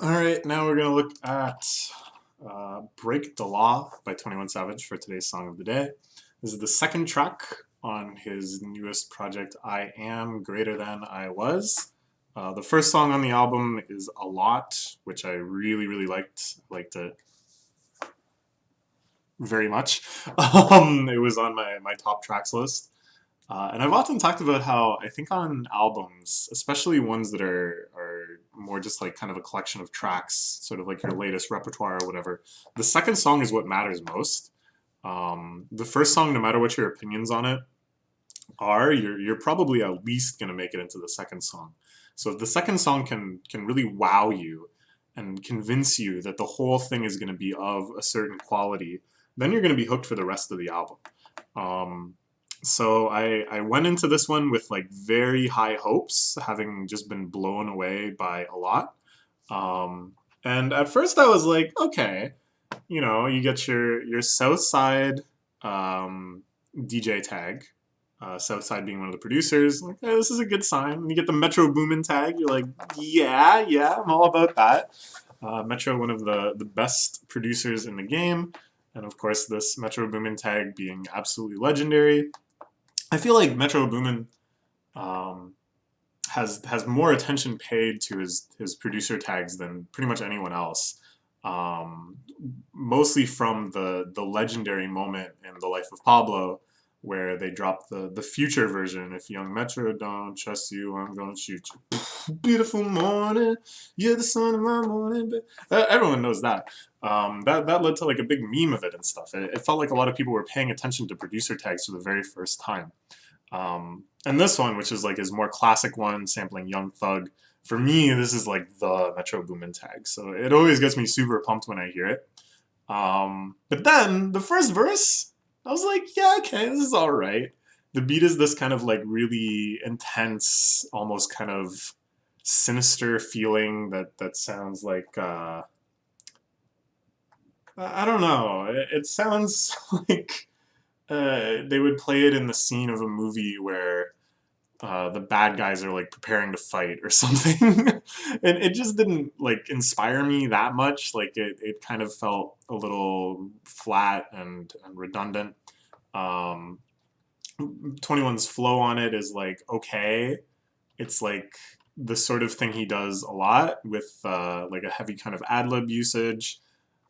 All right, now we're gonna look at "Break the Law" by 21 Savage for today's song of the day. This is the second track on his newest project, "I Am Greater Than I Was." The first song on the album is "A Lot," which I really liked. Liked it very much. It was on my top tracks list. And I've often talked about how I think on albums, especially ones that are more just like kind of a collection of tracks, sort of like your latest repertoire or whatever, the second song is what matters most. The first song, no matter what your opinions on it are, you're probably at least gonna make it into the second song. So if the second song can really wow you and convince you that the whole thing is gonna be of a certain quality, then you're gonna be hooked for the rest of the album. Um, so I went into this one with like very high hopes, having just been blown away by a lot. Um, and at first I was like, okay, you get your Southside DJ tag. Southside being one of the producers, like, hey, this is a good sign. And you get the Metro Boomin tag. You're like, yeah, I'm all about that. Metro, one of the best producers in the game, and of course this Metro Boomin tag being absolutely legendary. I feel like Metro Boomin um, has more attention paid to his producer tags than pretty much anyone else. Um, Mostly from the legendary moment in the life of Pablo, where they dropped the future version. If young Metro don't trust you, I'm gonna shoot you. Beautiful morning, you're the sun of my morning. Everyone knows that. That led to like a big meme of it and stuff. It felt like a lot of people were paying attention to producer tags for the very first time. And this one, which is like his more classic one, sampling Young Thug, for me, this is like the Metro Boomin tag. So it always gets me super pumped when I hear it. But then the first verse, I was like, yeah, okay, this is all right. The beat is this kind of like really intense, almost kind of sinister feeling that sounds like I don't know. It sounds like they would play it in the scene of a movie where the bad guys are like preparing to fight or something. And it just didn't like inspire me that much. Like it kind of felt a little flat and redundant. Um, 21's flow on it is like okay. It's like the sort of thing he does a lot with like a heavy kind of ad lib usage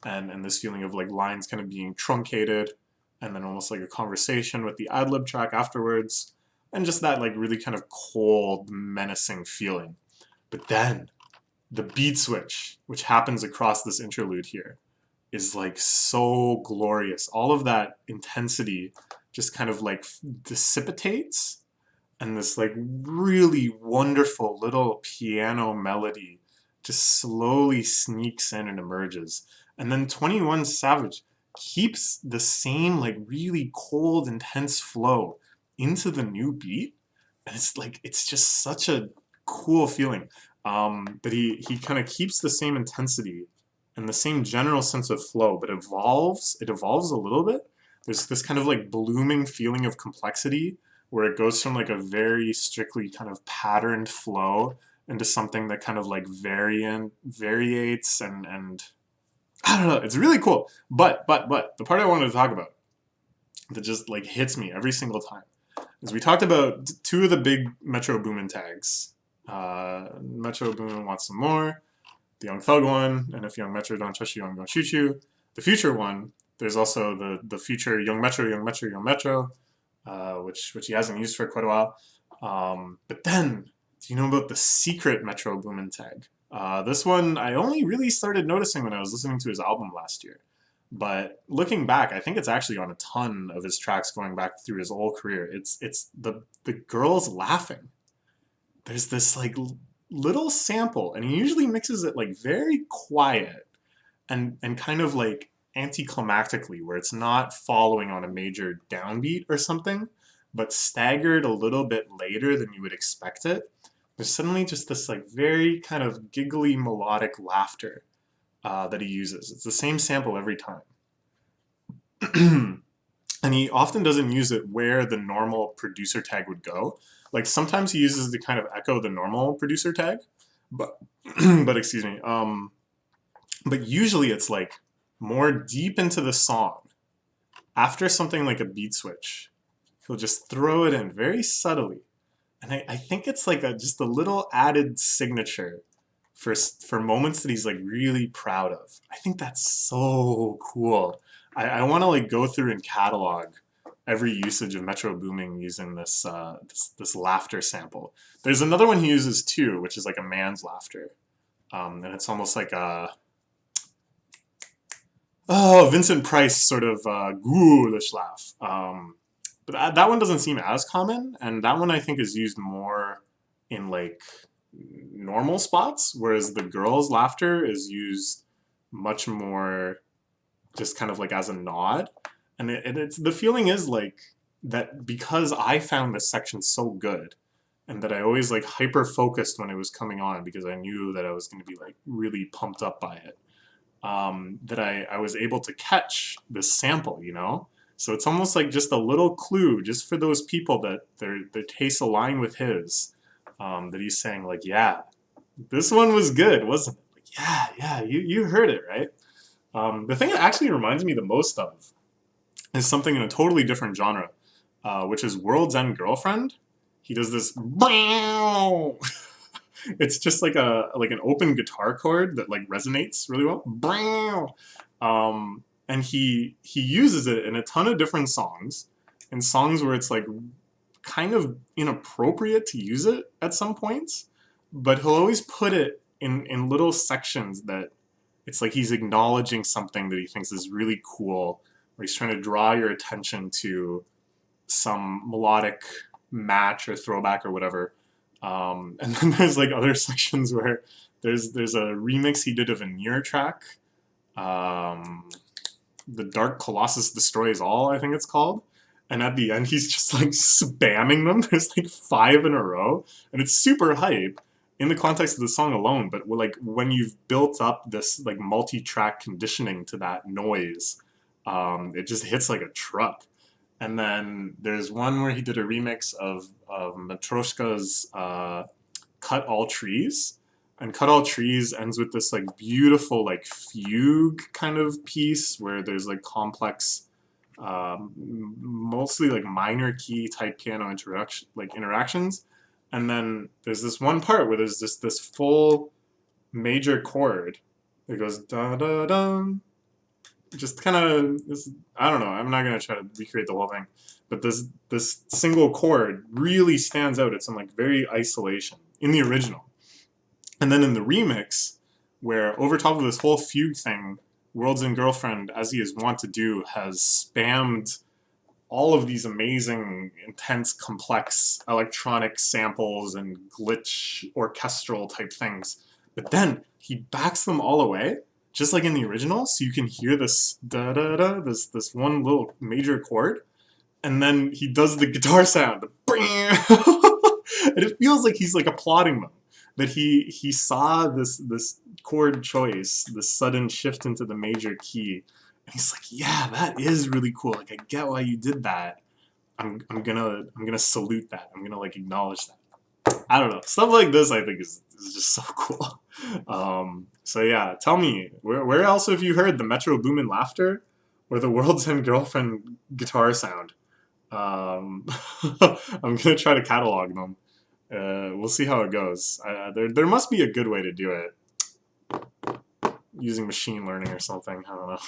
and this feeling of like lines kind of being truncated and then almost like a conversation with the ad lib track afterwards and just that like really kind of cold menacing feeling. But then the beat switch which happens across this interlude here is like so glorious. All of that intensity just kind of like dissipates and this like really wonderful little piano melody just slowly sneaks in and emerges. And then 21 Savage keeps the same like really cold, intense flow into the new beat. And it's like it's just such a cool feeling. That he kind of keeps the same intensity and the same general sense of flow, but it evolves a little bit. There's this kind of like blooming feeling of complexity where it goes from like a very strictly kind of patterned flow into something that kind of like variates and I don't know. It's really cool. But the part I wanted to talk about that just like hits me every single time is we talked about two of the big Metro Boomin tags. Metro Boomin wants some more. The Young Thug one, and if Young Metro don't trust you, I'm gonna shoot you. The future one. There's also the future Young Metro, Young Metro, Young Metro, which he hasn't used for quite a while. But then, do you know about the secret Metro Boomin tag? This one I only really started noticing when I was listening to his album last year. But looking back, I think it's actually on a ton of his tracks going back through his whole career. It's the girls laughing. There's this like little sample, and he usually mixes it like very quiet and kind of like anticlimactically, where it's not following on a major downbeat or something, but staggered a little bit later than you would expect it. There's suddenly just this like very kind of giggly melodic laughter that he uses. It's the same sample every time. And he often doesn't use it where the normal producer tag would go. Like sometimes he uses to kind of echo the normal producer tag, but but excuse me. But usually it's like more deep into the song. After something like a beat switch, he'll just throw it in very subtly. And I think it's like just a little added signature for moments that he's like really proud of. I think that's so cool. I want to like go through and catalog every usage of Metro Booming using this laughter sample. There's another one he uses too, which is like a man's laughter, and it's almost like a Vincent Price sort of ghoulish laugh. But that one doesn't seem as common, and that one I think is used more in like normal spots, whereas the girl's laughter is used much more just kind of like as a nod. And it's the feeling is like that because I found this section so good and that I always like hyper focused when it was coming on because I knew that I was going to be like really pumped up by it. That I was able to catch this sample, you know? So it's almost like just a little clue just for those people that their tastes align with his. That he's saying like, yeah, this one was good, wasn't it? Like, yeah, you heard it, right? The thing it actually reminds me the most of is something in a totally different genre, which is World's End Girlfriend. He does this. It's just like an open guitar chord that like resonates really well. And he uses it in a ton of different songs, in songs where it's like kind of inappropriate to use it at some points, but he'll always put it in little sections that it's like he's acknowledging something that he thinks is really cool, or he's trying to draw your attention to some melodic match or throwback or whatever. And then there's like other sections where there's a remix he did of a Nier track. The Dark Colossus Destroys All, I think it's called. And at the end, he's just like spamming them. There's like 5 in a row, and it's super hype in the context of the song alone. But like when you've built up this like multi-track conditioning to that noise, it just hits like a truck. And then there's one where he did a remix of Matroshka's Cut All Trees. And Cut All Trees ends with this like beautiful like fugue kind of piece where there's like complex, mostly like minor key type piano interactions. And then there's this one part where there's this full major chord. It goes da da da, just kind of I don't know. I'm not gonna try to recreate the whole thing, but this single chord really stands out. It's in like very isolation in the original, and then in the remix, where over top of this whole fugue thing, World's End Girlfriend, as he is wont to do, has spammed all of these amazing, intense, complex electronic samples and glitch orchestral type things. But then he backs them all away, just like in the original, so you can hear this da da da, this one little major chord, and then he does the guitar sound, and it feels like he's like applauding them. That he saw this chord choice, this sudden shift into the major key, and he's like, yeah, that is really cool. Like I get why you did that. I'm gonna salute that. I'm gonna like acknowledge that. I don't know. Stuff like this I think is just so cool. So yeah, tell me, where else have you heard the Metro Boomin laughter or the World's End Girlfriend guitar sound? I'm gonna try to catalog them. We'll see how it goes. There must be a good way to do it using machine learning or something. I don't know.